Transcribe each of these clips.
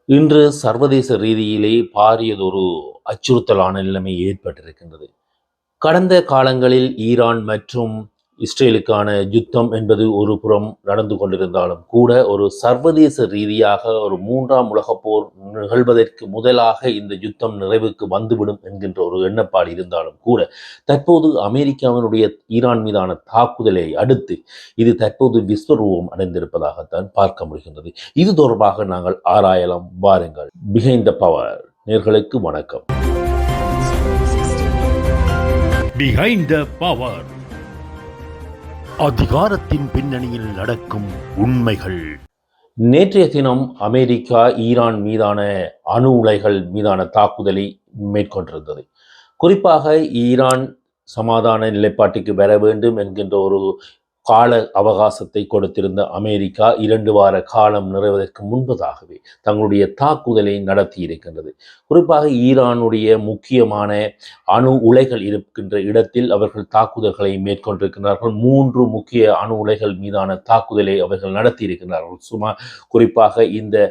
இன்று சர்வதேச ரீதியிலே பாரியதொரு அச்சுறுத்தலான நிலைமை ஏற்பட்டிருக்கின்றது. கடந்த காலங்களில் ஈரான் மற்றும் இஸ்ரேலுக்கான யுத்தம் என்பது ஒரு புறம் நடந்து கொண்டிருந்தாலும் கூட ஒரு சர்வதேச ரீதியாக ஒரு மூன்றாம் உலகப் போர் நிகழ்வதற்கு முதலாக இந்த யுத்தம் நிறைவுக்கு வந்துவிடும் என்கின்ற ஒரு எண்ணப்பாடு இருந்தாலும் கூட தற்போது அமெரிக்காவினுடைய ஈரான் மீதான தாக்குதலை அடுத்து இது தற்போது விஸ்வரூபம் அடைந்திருப்பதாகத்தான் பார்க்க முடிகின்றது. இது தொடர்பாக நாங்கள் ஆராயலாம் வாருங்கள். பிஹைண்ட் த பவர் நேர்களுக்கு வணக்கம். பிஹைண்ட் த பவர், அதிகாரத்தின் பின்னணியில் நடக்கும் உண்மைகள். நேற்றைய தினம் அமெரிக்கா ஈரான் மீதான அணு உலைகள் மீதான தாக்குதலை மேற்கொண்டிருந்தது. குறிப்பாக ஈரான் சமாதான நிலைப்பாட்டுக்கு வர வேண்டும் என்கின்ற ஒரு கால அவகாசத்தை கொடுத்திருந்த அமெரிக்கா 2 வார காலம் நிறைவதற்கு முன்பதாகவே தங்களுடைய தாக்குதலை நடத்தி இருக்கின்றது. குறிப்பாக ஈரானுடைய முக்கியமான அணு உலைகள் இருக்கின்ற இடத்தில் அவர்கள் தாக்குதல்களை மேற்கொண்டிருக்கிறார்கள். 3 முக்கிய அணு உலைகள் மீதான தாக்குதலை அவர்கள் நடத்தி இருக்கின்றார்கள். குறிப்பாக இந்த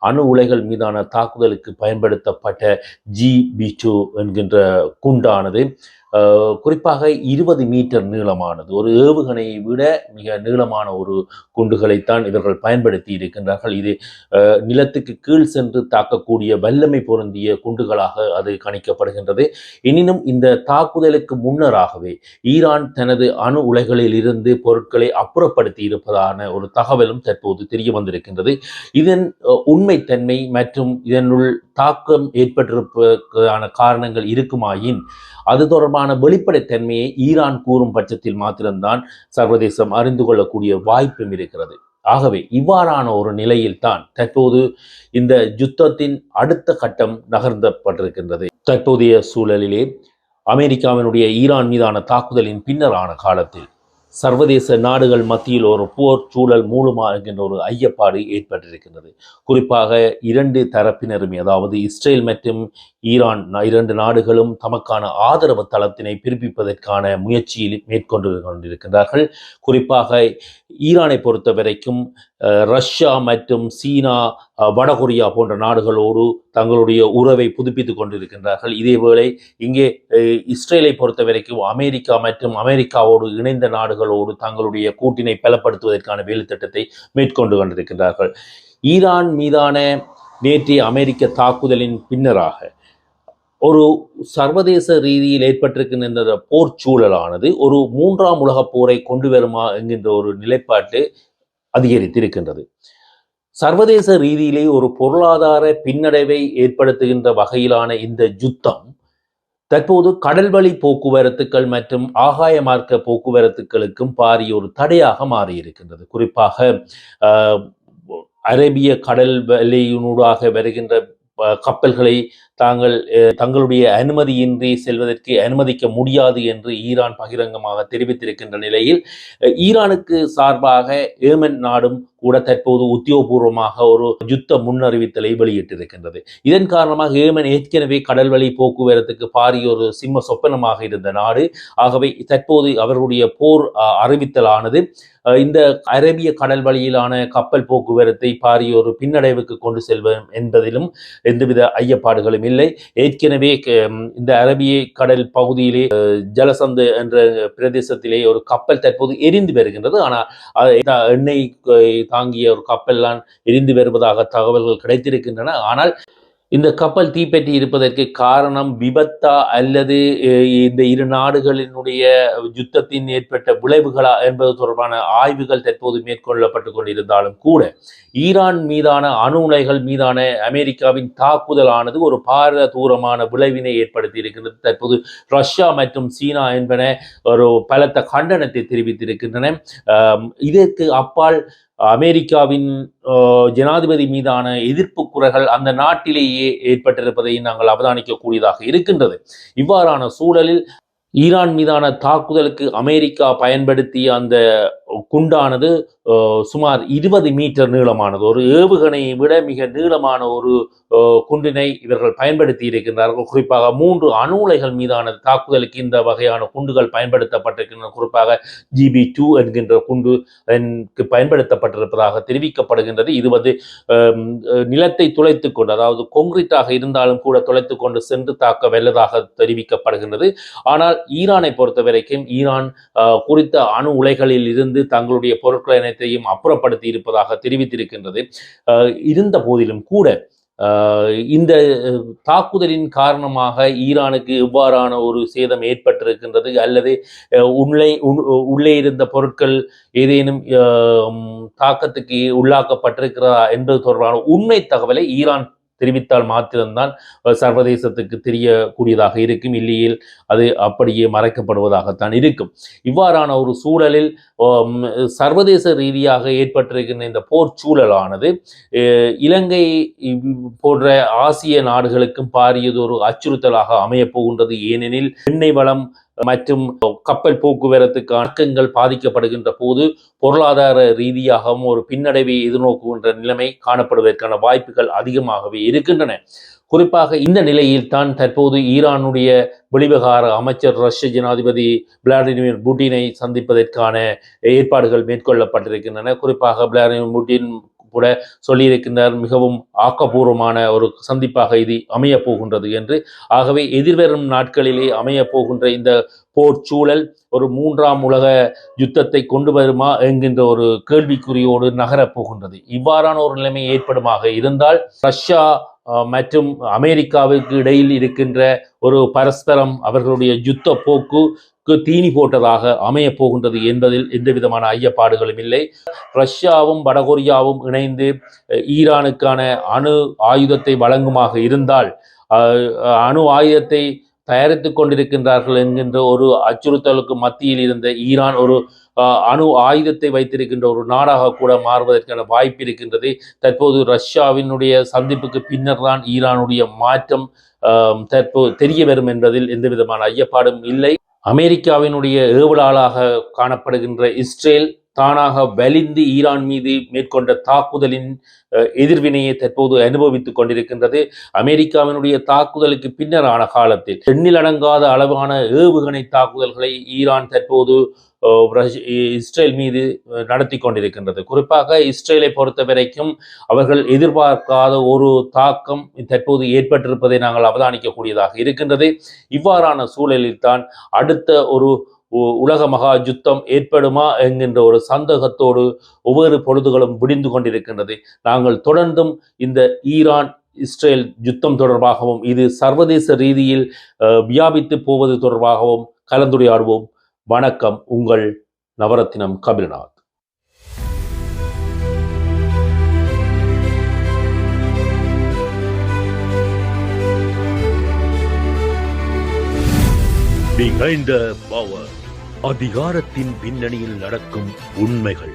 அணு உலைகள் மீதான தாக்குதலுக்கு பயன்படுத்தப்பட்ட GB2 என்கின்ற குண்டானது குறிப்பாக 20 மீட்டர் நீளமானது. ஒரு ஏவுகணையை விட மிக நீளமான ஒரு குண்டுகளைத்தான் இவர்கள் பயன்படுத்தி இருக்கின்றார்கள். இது நிலத்துக்கு கீழ் சென்று தாக்கக்கூடிய வல்லமை பொருந்திய குண்டுகளாக அது கணிக்கப்படுகின்றது. எனினும் இந்த தாக்குதலுக்கு முன்னராகவே ஈரான் தனது அணு உலைகளில் இருந்து பொருட்களை அப்புறப்படுத்தி இருப்பதான ஒரு தகவலும் தற்போது தெரிய வந்திருக்கின்றது. இதன் உண்மைத்தன்மை மற்றும் இதனுள் தாக்கம் ஏற்பட்டிருப்பதற்கான காரணங்கள் இருக்குமாயின் அது தொடர்பான வெளிப்படைத்தன்மையை ஈரான் கூறும் பட்சத்தில் மாத்திரம்தான் சர்வதேசம் அறிந்து கொள்ளக்கூடிய வாய்ப்பும் இருக்கிறது. ஆகவே இவ்வாறான ஒரு நிலையில் தான் தற்போது இந்த யுத்தத்தின் அடுத்த கட்டம் நகர்த்தப்பட்டிருக்கின்றது. தற்போதைய சூழலிலே அமெரிக்காவினுடைய ஈரான் மீதான தாக்குதலின் பின்னரான காலத்தில் சர்வதேச நாடுகள் மத்தியில் ஒரு போர் சூழல் மூலமா என்கின்ற ஒரு ஐயப்பாடு ஏற்பட்டிருக்கின்றது. குறிப்பாக 2 தரப்பினருமே, அதாவது இஸ்ரேல் மற்றும் ஈரான் 2 நாடுகளும் தமக்கான ஆதரவு தளத்தினை பிறப்பிப்பதற்கான முயற்சியில் மேற்கொண்டு கொண்டிருக்கின்றார்கள். குறிப்பாக ஈரானை பொறுத்த வரைக்கும் ரஷ்யா மற்றும் சீனா, வடகொரியா போன்ற நாடுகளோடு தங்களுடைய உறவை புதுப்பித்துக் கொண்டிருக்கின்றார்கள். இதேவேளை இங்கே இஸ்ரேலை பொறுத்த வரைக்கும் அமெரிக்கா மற்றும் அமெரிக்காவோடு இணைந்த நாடுகளோடு தங்களுடைய கூட்டினை பலப்படுத்துவதற்கான வேலை திட்டத்தை மேற்கொண்டு கொண்டிருக்கின்றார்கள். ஈரான் மீதான நேற்றைய அமெரிக்க தாக்குதலின் பின்னராக ஒரு சர்வதேச ரீதியில் ஏற்பட்டிருக்கின்ற இந்த போர் சூழலானது ஒரு 3ஆம் உலகப் போரை கொண்டு வருமா என்கின்ற ஒரு நிலைப்பாட்டு அதிகரித்திருக்கின்றது. சர்வதேச ரீதியிலே ஒரு பொருளாதார பின்னடைவை ஏற்படுத்துகின்ற வகையிலான இந்த யுத்தம் தற்போது கடல்வழி போக்குவரத்துக்கள் மற்றும் ஆகாய மார்க்க போக்குவரத்துக்களுக்கும் பாரிய ஒரு தடையாக மாறியிருக்கின்றது. குறிப்பாக அரேபிய கடல் வழியினூடாக வருகின்ற கப்பல்களை தங்களுடைய அனுமதியின்றி செல்வதற்கு அனுமதிக்க முடியாது என்று ஈரான் பகிரங்கமாக தெரிவித்திருக்கின்ற நிலையில் ஈரானுக்கு சார்பாக ஏமன் நாடும் கூட தற்போது உத்தியோகபூர்வமாக ஒரு யுத்த முன்னறிவித்தலை வெளியிட்டிருக்கின்றது. இதன் காரணமாக ஏமன் ஏற்கனவே கடல்வழி போக்குவரத்துக்கு பாரிய ஒரு சிம்ம சொப்பனமாக இருந்த நாடு. ஆகவே தற்போது அவர்களுடைய போர் அறிவித்தலானது இந்த அரேபிய கடல் வழியிலான கப்பல் போக்குவரத்தை பாரிய ஒரு பின்னடைவுக்கு கொண்டு செல்வோம் என்பதிலும் எந்தவித ஐயப்பாடுகளும் இல்லை. ஏற்கனவே இந்த அரபிய கடல் பகுதியிலே ஜலசந்து என்ற பிரதேசத்திலே ஒரு கப்பல் தற்போது எரிந்து வருகின்றது. ஆனால் எண்ணெய் தாங்கிய ஒரு கப்பல்லாம் எரிந்து வருவதாக தகவல்கள் கிடைத்திருக்கின்றன. ஆனால் இந்த கப்பல் தீப்பற்றி இருப்பதற்கு காரணம் விபத்தா அல்லது இந்த 2 நாடுகளினுடைய யுத்தத்தின் ஏற்பட்ட விளைவுகளா என்பது தொடர்பான ஆய்வுகள் தற்போது மேற்கொள்ளப்பட்டுக் கொண்டிருந்தாலும் கூட ஈரான் மீதான அணு உலைகள் மீதான அமெரிக்காவின் தாக்குதலானது ஒரு பாரதூரமான விளைவினை ஏற்படுத்தி இருக்கின்றது. தற்போது ரஷ்யா மற்றும் சீனா என்பன ஒரு பலத்த கண்டனத்தை தெரிவித்திருக்கின்றன. இதற்கு அப்பால் அமெரிக்காவின் ஜனாதிபதி மீதான எதிர்ப்பு குறைகள் அந்த நாட்டிலேயே ஏற்பட்டிருப்பதை நாங்கள் அவதானிக்கக்கூடியதாக இருக்கின்றது. இவ்வாறான சூழலில் ஈரான் மீதான தாக்குதலுக்கு அமெரிக்கா பயன்படுத்திய அந்த குண்டானது சுமார் 20 மீட்டர் நீளமானது, ஒரு ஏவுகணையை விட மிக நீளமான ஒரு குண்டினை இவர்கள் பயன்படுத்தி இருக்கின்றார்கள். குறிப்பாக 3 அணு உலைகள் மீதான தாக்குதலுக்கு இந்த வகையான குண்டுகள் பயன்படுத்தப்பட்டிருக்கின்றன. குறிப்பாக GB2 என்கின்ற குண்டு பயன்படுத்தப்பட்டிருப்பதாக தெரிவிக்கப்படுகின்றது. இது நிலத்தை துளைத்துக் கொண்டு, அதாவது கொங்கிரீட்டாக இருந்தாலும் கூட துளைத்துக் கொண்டு சென்று தாக்க வல்லதாக தெரிவிக்கப்படுகின்றது. ஆனால் ஈரானை பொறுத்த வரைக்கும் ஈரான் குறித்த அணு உலைகளில் இருந்து தங்களுடைய பொருட்களை அனைத்தையும் அப்புறப்படுத்தி இருப்பதாக தெரிவித்திருக்கின்றது. இருந்த போதிலும் கூட இந்த தாக்குதலின் காரணமாக ஈரானுக்கு எவ்வாறான ஒரு சேதம் ஏற்பட்டிருக்கின்றது அல்லது உள்ளே இருந்த பொருட்கள் ஏதேனும் தாக்கத்துக்கு உள்ளாக்கப்பட்டிருக்கிறதா என்பது தொடர்பான உண்மை தகவலை ஈரான் தெரிவித்தால் மாத்திரம்தான் சர்வதேசத்துக்கு தெரியக்கூடியதாக இருக்கும். இல்லையில் அது அப்படியே மறைக்கப்படுவதாகத்தான் இருக்கும். இவ்வாறான ஒரு சூழலில் சர்வதேச ரீதியாக ஏற்பட்டிருக்கின்ற இந்த போர் சூழலானது இலங்கை போன்ற ஆசிய நாடுகளுக்கும் பாரியதொரு அச்சுறுத்தலாக அமையப் போகின்றது. ஏனெனில் எண்ணெய் வளம் மற்றும் கப்பல் போக்குவரத்துக்கு அடக்கங்கள் பாதிக்கப்படுகின்ற போது பொருளாதார ரீதியாகவும் ஒரு பின்னடைவை எதிர்நோக்குகின்ற நிலைமை காணப்படுவதற்கான வாய்ப்புகள் அதிகமாகவே இருக்கின்றன. குறிப்பாக இந்த நிலையில் தான் தற்போது ஈரானுடைய வெளிவிவகார அமைச்சர் ரஷ்ய ஜனாதிபதி விளாடிமிர் புட்டினை சந்திப்பதற்கான ஏற்பாடுகள் மேற்கொள்ளப்பட்டிருக்கின்றன. குறிப்பாக விளாடிமிர் புட்டின் கூட சொல்லியிருக்கின்றார், மிகவும் ஆக்கப்பூர்வமான ஒரு சந்திப்பாக இது அமையப் போகின்றது என்று. ஆகவே எதிர்வரும் நாட்களிலே அமையப் போகின்ற இந்த போர் சூழல் ஒரு 3ஆம் உலக யுத்தத்தை கொண்டு வருமா என்கின்ற ஒரு கேள்விக்குறியோடு நகரப் போகின்றது. இவ்வாறான ஒரு நிலைமை ஏற்படுமாக இருந்தால் ரஷ்யா மற்றும் அமெரிக்காவுக்கு இடையில் இருக்கின்ற ஒரு பரஸ்பரம் அவர்களுடைய யுத்த போக்குக்கு தீனி போட்டதாக அமையப் போகின்றது என்பதில் எந்த விதமான ஐயப்பாடுகளும் இல்லை. ரஷ்யாவும் வடகொரியாவும் இணைந்து ஈரானுக்கான அணு ஆயுதத்தை வழங்குமாக இருந்தால் அணு ஆயுதத்தை தயாரித்துக் கொண்டிருக்கின்றார்கள் என்கின்ற ஒரு அச்சுறுத்தலுக்கு மத்தியில் இருந்த ஈரான் ஒரு அணு ஆயுதத்தை வைத்திருக்கின்ற ஒரு நாடாக கூட மாறுவதற்கான வாய்ப்பு இருக்கின்றது. தற்போது ரஷ்யாவினுடைய சந்திப்புக்கு பின்னர் தான் ஈரானுடைய மாற்றம் தற்போது தெரிய வரும் என்பதில் எந்த விதமான ஐயப்பாடும் இல்லை. அமெரிக்காவினுடைய ஏவலாளாக காணப்படுகின்ற இஸ்ரேல் தானாக வலிந்து ஈரான் மீது மேற்கொண்ட தாக்குதலின் எதிர்வினையை தற்போது அனுபவித்துக் கொண்டிருக்கின்றது. அமெரிக்காவினுடைய தாக்குதலுக்கு பின்னரான காலத்தில் எண்ணிலடங்காத அளவான ஏவுகணை தாக்குதல்களை ஈரான் தற்போது இஸ்ரேல் மீது நடத்தி கொண்டிருக்கின்றது. குறிப்பாக இஸ்ரேலை பொறுத்த வரைக்கும் அவர்கள் எதிர்பார்க்காத ஒரு தாக்கம் தற்போது ஏற்பட்டிருப்பதை நாங்கள் அவதானிக்கக்கூடியதாக இருக்கின்றது. இவ்வாறான சூழலில் தான் அடுத்த ஒரு உலக மகா யுத்தம் ஏற்படுமா என்கின்ற ஒரு சந்தேகத்தோடு ஒவ்வொரு பொழுதுகளும் விடிந்து கொண்டிருக்கின்றது. நாங்கள் தொடர்ந்தும் இந்த ஈரான் இஸ்ரேல் யுத்தம் தொடர்பாகவும் இது சர்வதேச ரீதியில் வியாபித்து போவது தொடர்பாகவும் கலந்துரையாடுவோம். வணக்கம், உங்கள் நவரத்தினம் கபில்நாத். Behind the Power. அதிகாரத்தின் பின்னணியில் நடக்கும் உண்மைகள்.